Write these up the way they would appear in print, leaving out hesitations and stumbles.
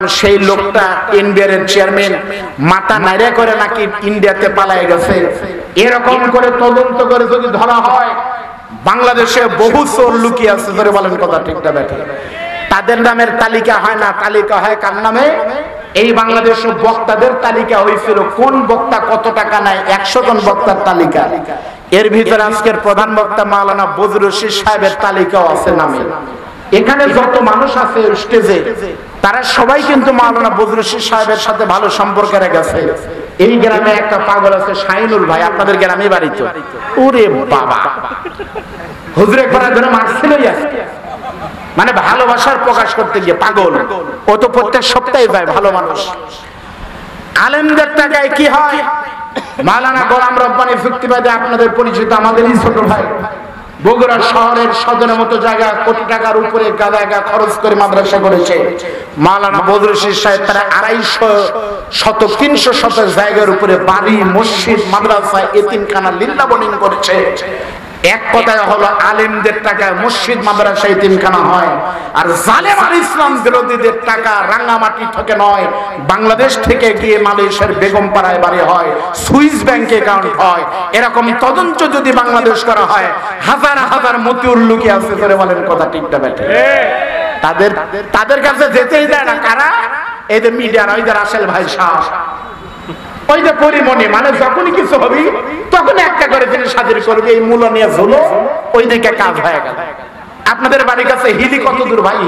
সেই লোকটা ইন্ডিয়ার চেয়ারম্যান মাথা নাইড়া করে নাকি ইন্ডিয়াতে পালায় গেছে। এরকম করে তদন্ত করে যদি ধরা হয়, বাংলাদেশে বহু চোর লুকিয়ে আছে, ধরে বলেন কথা ঠিক না ব্যাঠিক? তাদের নামের তালিকা হয় না, তালিকা হয় কার নামে? এই বাংলাদেশের বক্তাদের তালিকা হয়েছিল, কোন বক্তা কত টাকা নেয়, 100 জন বক্তার তালিকা। এর ভিতরে আজকের প্রধান বক্তা মাওলানা বজরুল রশিদ সাহেবের তালিকাও আছে নামে। এখানে যত মানুষ আছে স্টেজে, তারা সবাই কিন্তু মাওলানা বজরুল রশিদ সাহেবের সাথে ভালো সম্পর্ক রেখেছে। এই গ্রামে একটা পাগল আছে শাহিনুল ভাই, আপনাদের গ্রামে বাড়ি তো। ওরে বাবা, হুজুরে করার জন্য মারছিলই আজকে, মানে ভালোবাসার প্রকাশ করতে গিয়ে পাগল। ও তো প্রত্যেক সপ্তাহে যায়, ভালো মানুষ। আলেমদের টাকায় কি হয়? মাওলানা গোলাম রব্বানী যুক্তিবাদী, আপনাদের পরিচিত, আমাদেরই ছোট ভাই, বগুড়া শহরের সদরের মতো জায়গা, কোটি টাকার উপরে জায়গা খরচ করে মাদ্রাসা করেছে। মাওলানা বজরুল রশিদ সাহেব তারা 250 শতক 300 শতক জায়গার উপরে বাড়ি, মসজিদ, মাদ্রাসা, এতিমখানা লিল্লাবনিং করেছে। এক কথায় হলো আলেমদের টাকায় মসজিদ, মাদ্রাসা, এতিমখানা হয়। আর জালেম আর ইসলাম বিরোধীদের টাকা রাঙ্গামাটি থেকে নয়, বাংলাদেশ থেকে গিয়ে মালয়েশিয়ার বেগমপাড়ায় বাড়ি হয়, সুইস ব্যাংকে অ্যাকাউন্ট হয়। এরকম তদন্ত যদি বাংলাদেশ করা হয়, হাজার হাজার মতিউর লুকিয়ে আছে, ধরে বলেন কথা ঠিক না ব্যাঠে? তাদের কাছে যেতেই দেয় না কারা? এই যে মিডিয়ার ওই যে রাসেল ভাই সাহেব, ওই যে পরিমণি, মানে যখনই কিছু হবে তখন একটা করে তিনি সাজির করবে, এই মূল নিয়ে ঝুলো, ওই দিকে কাজ হয়ে গেল। আপনাদের বাড়ির কাছে হিলি কত দূর ভাই?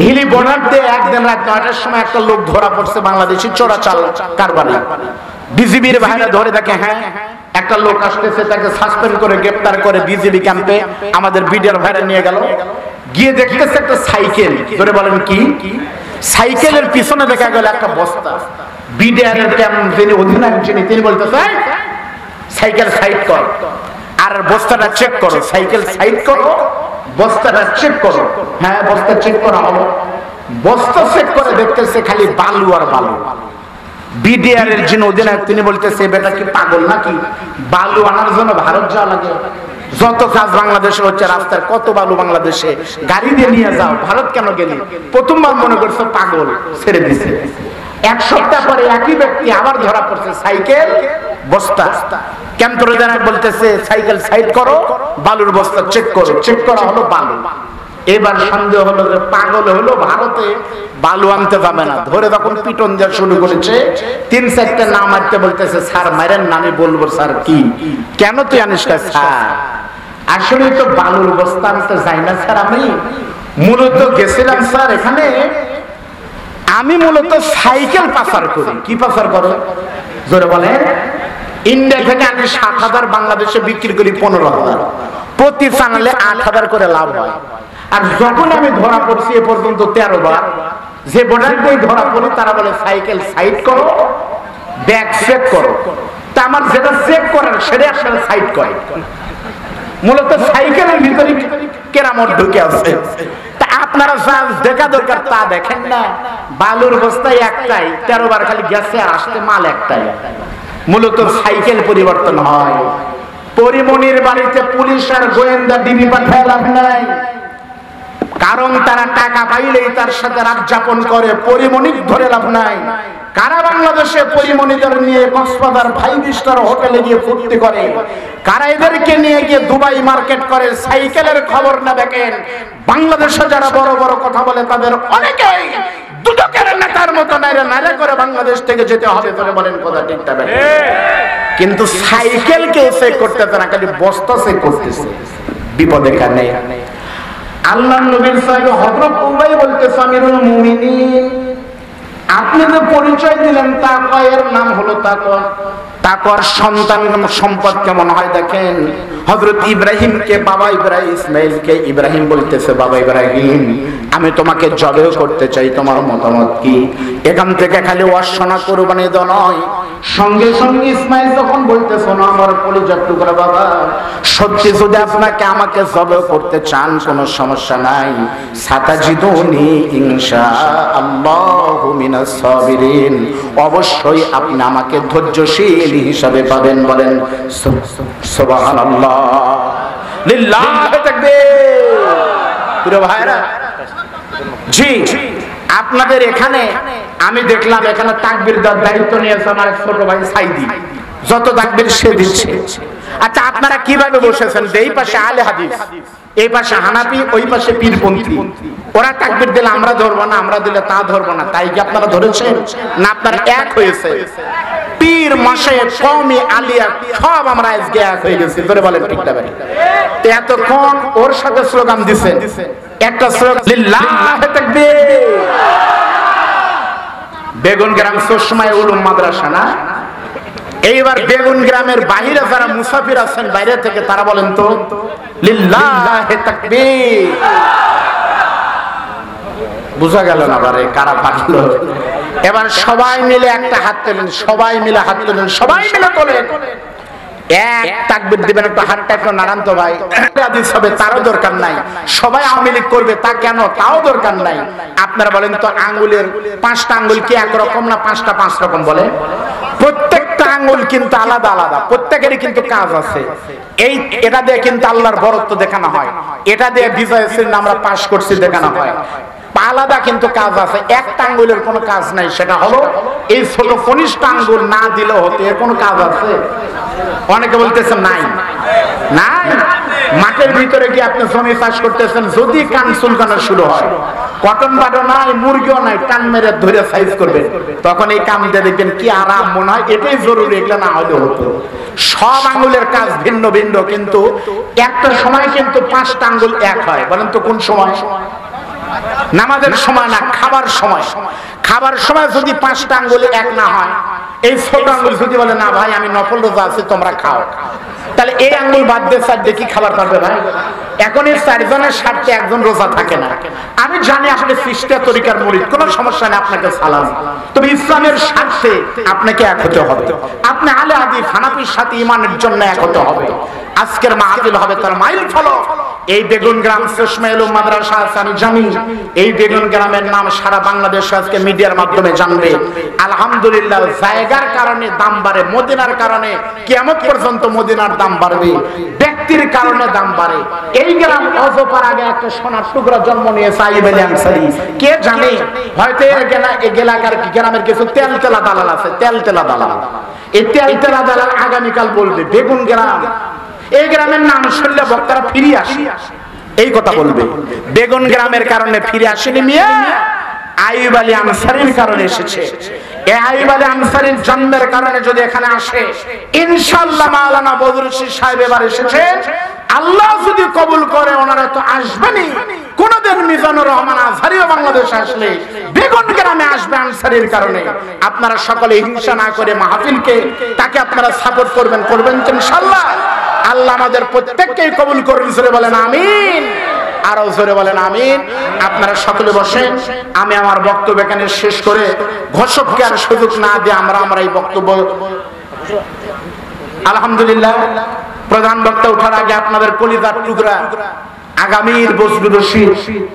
হিলি বর্ডার দিয়ে একদিন রাত 9টার সময় একটা লোক ধরা পড়ছে, বাংলাদেশি চোরাচাল কারবারি। বিজিবির ভাইরা ধরে দেখে, হ্যাঁ একটা লোক আসতেছে, তাকে সাসপেন্ড করে গ্রেফতার করে বিজিবি ক্যাম্পে আমাদের বিডিআর ভাইরা নিয়ে গেল। গিয়ে দেখতেছে একটা সাইকেল, ধরে বলেন কি? সাইকেলের পিছনে দেখা গেল একটা বস্তা। বিডিআর এর যিনি অধিনায়ক তিনি বলতেছে, সাইকেল সাইড কর আর বস্তাটা চেক করো। সাইকেল সাইড করো, বস্তাটা চেক করো। হ্যাঁ, বস্তা চেক করা হলো। বস্তা চেক করে দেখতেছে খালি বালু আর বালু। বিডিআর এর যিনি অধিনায়ক তিনি বলতেছে, বেটা কি পাগল নাকি? বালু আনার জন্য ভারত যাওয়া লাগে? যত কাজ বাংলাদেশে হচ্ছে, রাস্তার কত বালু বাংলাদেশে, গাড়ি দিয়ে নিয়ে যাও, ভারত কেন গেলি? প্রথমবার মনে করছে পাগল, ছেড়ে দিছে। এক সপ্তাহ পরে একই ব্যক্তি আবার ধরা পড়ছে, সাইকেল বস্তা। ক্যাম্প প্রধান বলতেছে, সাইকেল সাইড করো, বালুর বস্তা চেক করো। চেক করা হলো বালু। এবার সন্দেহ হলো যে পাগল হলো, ভারতে বালু আনতে যাবে না। ধরে তখন পিটন দেওয়া শুরু করেছে, 3-4টা নাম মারতে বলতেছে, স্যার মারেন না। আমি বলবো, স্যার কি, কেন তুই আনিস না? স্যার আসলে তো বালুর বস্তা আনতে যাই না স্যার, আমি মূলত গেছিলাম স্যার এখানে, আমি মূলত সাইকেল পাচার করি। কি পাচার করো? জোরে বলে। ইন্ডিয়া থেকে আমি 7,000, বাংলাদেশে বিক্রি করি 15,000। প্রতি চ্যানেলে 8,000 করে লাভ হয়। আর যখন আমি ধরা পড়ছি এ পর্যন্ত 13 বার, যে বোর্ডারকেই ধরা পড়ি তারা বলে সাইকেল সাইড করো, ব্যাগ চেক করো। তা আমার যেটা চেক করার সেটা আসলে সাইড করে। মূলত সাইকেলের ভিতরে কেরামত ঢুকে আছে। আপনারা যা দেখা দরকার তা দেখেন না। বালুর বস্তায় একটাই, 13 বার খালি গেছে, আর আসতে মাল একটাই। মূলত সাইকেল পরিবর্তন হয়। পরিমণির বাড়িতে পুলিশ আর গোয়েন্দা ডিবি পাঠায় লাভ নাই, কারণ তারা টাকা পাইলেই তার সাথে রাত যাপন করে। পরিমণি ধরে লাভ নাই। কারা বাংলাদেশে পরিমণিদের নিয়ে কক্সবাজার 5 স্টার হোটেলে গিয়ে ফুর্তি করে? কারা এদেরকে নিয়ে গিয়ে দুবাই মার্কেট করে? সাইকেলের খবর না দেখেন? বাংলাদেশে যারা বড় বড় কথা বলে তাদের অনেকেই দুদকের নেতার মতো নাইরা করে বাংলাদেশ থেকে যেতে হবে, বলে বলেন কথা ঠিক না? কিন্তু সাইকেলকে চেক করতেছে না, খালি বস্তা চেক করতেছে। বিপদে কানে আল্লাহ নবীর সাহেব হযরত উবাই বলতেছে, আমিরুল মুমিনিন, আপনি যে পরিচয় দিলেন তাকওয়া, এর নাম হলো তাকওয়া। তাকওয়ার সন্তান সম্পদ কেমন হয় দেখেন। হযরত ইব্রাহিমকে বাবা ইব্রাহিম, ইসমাইলকে ইব্রাহিম বলতেছে, বাবা ইব্রাহিম, আমি তোমাকে জবেহ করতে চাই, তোমার মতামত কি? এখান থেকে খালি ওয়াসনা কুরবানি দাও নয়, সঙ্গে সঙ্গে ইসমাইল তখন বলতেছে, না আমার কলিজার টুকরা বাবা, সত্যি যদি আপনাকে আমাকে জবেহ করতে চান কোনো সমস্যা নাই, সাতাজিদুনি ইনশাআল্লাহু মিনাস সাবিরিন, অবশ্যই আপনি আমাকে ধৈর্যশীল হিসাবে পাবেন। বলেন সুবহানাল্লাহ, লিল্লাহি তাকবীর। প্রিয় ভাইরা, জি আপনাদের এখানে আমি দেখলাম এখানে তাকবীর দেওয়ার দায়িত্ব নিয়েছে আমার ছোট ভাই সাইদি, যত তাকবীর সে দিচ্ছে। আচ্ছা আপনারা কিভাবে বসেছেন? এই পাশে আলে হাদিস, এই পাশে হানাফি, ওই পাশে পীরপন্থী। ওরা তাকবীর দিলে আমরা ধরবো না, আমরা দিলে তা ধরবো না, তাই কি আপনারা ধরেছেন? না আপনারা এক হয়েছে? পীর মাশায়েখ কওমি আলিয়া সব আমরা আজকে এক হয়ে গেছি, ধরে বলেন ঠিক না ভাই? এতক্ষণ ওর সাথে স্লোগান দিছেন, একটা স্লোগান লিল্লাহি তাকবীর। বেগুন গ্রাম চশমায়ে উলুম মাদ্রাসা না? এইবার বেগুন গ্রামের বাইরে যারা মুসাফির আছেন বাইরে থেকে, তারা বলেন তো লিল্লাহি তাকবীর। বুঝা গেল না বারে কারা পারলো? এবার সবাই মিলে একটা হাত তোলেন, সবাই মিলে হাত তোলেন, সবাই মিলে তোলেন, এক তাকবীর দিবেন। একটু হাতটা একটু নাড়ান তো ভাই। হাদিস হবে তারও দরকার নাই, সবাই আওয়ামী লীগ করবে তা কেন, তাও দরকার নাই। আপনারা বলেন তো আঙ্গুলের 5টা আঙ্গুল কি একরকম না 5টা 5 রকম? বলে প্রত্যেকটা আঙ্গুল কিন্তু আলাদা আলাদা, প্রত্যেকেরই কিন্তু কাজ আছে। এটা দিয়ে কিন্তু আল্লাহর বরত্ব দেখানো হয়, এটা দিয়ে বিজয় চিহ্ন আমরা পাস করছি দেখানো হয়। আলাদা কিন্তু কাজ আছে, একটা আঙ্গুলের কোনো কাজ নাই, সেটা হলো এই ছোট কনিষ্ঠ আঙ্গুল না দিলেও হতো, এর কোনো কাজ আছে? অনেকে বলতেছেন নাই নাই। মাঠের ভিতরে গিয়ে আপনি জমি চাষ করতেছেন, যদি কান চুলকানো শুরু হয়, কটন বাটো নাই, মুরগিও নাই, টান মেরে ধরে সাইজ করবেন, তখন এই কাম দিয়ে দেখবেন কি আরাম মনে হয়। এটাই জরুরি, এগুলো না হলে হতো। সব আঙ্গুলের কাজ ভিন্ন ভিন্ন, কিন্তু একটা সময় কিন্তু 5টা আঙ্গুল এক হয়। বলেন তো কোন সময়? নামাজের সময় না, খাবার সময়। খাবার সময় যদি 5টা আঙ্গুল এক না হয়, এই ছোট আঙ্গুল যদি বলে না ভাই আমি নফল রোজা আছি তোমরা খাও, তাহলে এই আঙ্গুল বাদ দিয়ে 4 কি খাবার পারবে ভাই? এখন এই 4 জনের স্বার্থে একজন রোজা থাকে না। আমি জানি আপনি সৃষ্টিয়া তরিকার মুরিদ, কোনো সমস্যা নেই, আপনাকে সালাম। তবে ইসলামের স্বার্থে আপনাকে এক হতে হবে। আপনি আলে হাদিস হানাফির সাথে ঈমানের জন্য এক হতে হবে। আজকের মাহফিল হবে তার মাইল ফলক। এই বেগুন গ্রাম চশমায়ে উলুম মাদ্রাসা আছে, আমি জানি এই বেগুন গ্রামের নাম সারা বাংলাদেশ আজকে মিডিয়ার মাধ্যমে জানবে। আলহামদুলিল্লাহ, জায়গার কারণে দাম বাড়ে, মদিনার কারণে কিয়ামত পর্যন্ত মদিনার দাম বাড়বে, ব্যক্তির কারণে দাম বাড়ে। এই গ্রাম অজপার আগে একটা সোনার টুকরা জন্ম নিয়েছে আইয়ুব আলী আনসারী। কে জানে, হয়তো এর এলাকার গ্রামের কিছু তেলতেলা দালাল আছে, তেলতেলা দালাল। এই তেলতেলা দালাল আগামীকাল বলবে বেগুন গ্রাম, এই গ্রামের নাম শুনলে বক্তারা ফিরে আসে, এই কথা বলবে। বেগুন গ্রামের কারণে ফিরে আসেনি মিয়া, আইয়ুব আলী আনসারীর কারণে এসেছে। এই আইয়ুব আলী আনসারীর জন্মের কারণে যদি এখানে আসে, ইনশাআল্লাহ মাওলানা বদরুল সাহেব এবার এসেছেন, আল্লাহ যদি কবুল করে ওনারা তো আসবেনই। কোনদিন মিজানুর রহমান আজহারিও বাংলাদেশ আসলে বেগুন গ্রামে আসবে আনসারীর কারণে। আপনারা সকলে হিংসা না করে মাহফিলকে তাকে আপনারা সাপোর্ট করবেন, করবেন ইনশাআল্লাহ। আল্লাহ আমাদের প্রত্যেককেই কবুল করুন, জোরে বলেন আমিন, আরো জোরে বলেন আমিন। আপনারা সকলে বসেন, আমি আমার বক্তব্য এখানে শেষ করে ঘোষককে আর সুযোগ না দিয়ে আমরা এই বক্তব্য, আলহামদুলিল্লাহ প্রধান বক্তা ওঠার আগে আপনাদের কলিজার টুকরা আগামীর বজলুরশি,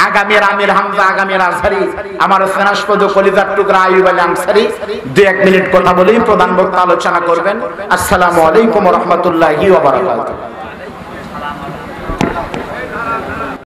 আগামীর আমির হামজা, আগামীর আজহারি, আমার সেনাসপদ কলিজার টুকরা আইয়ুব আলী আনসারী 2-1 মিনিট কথা বলেই প্রধান বক্তা আলোচনা করবেন। আসসালামু আলাইকুম ওয়া রাহমাতুল্লাহি ওয়া বারাকাতুহু।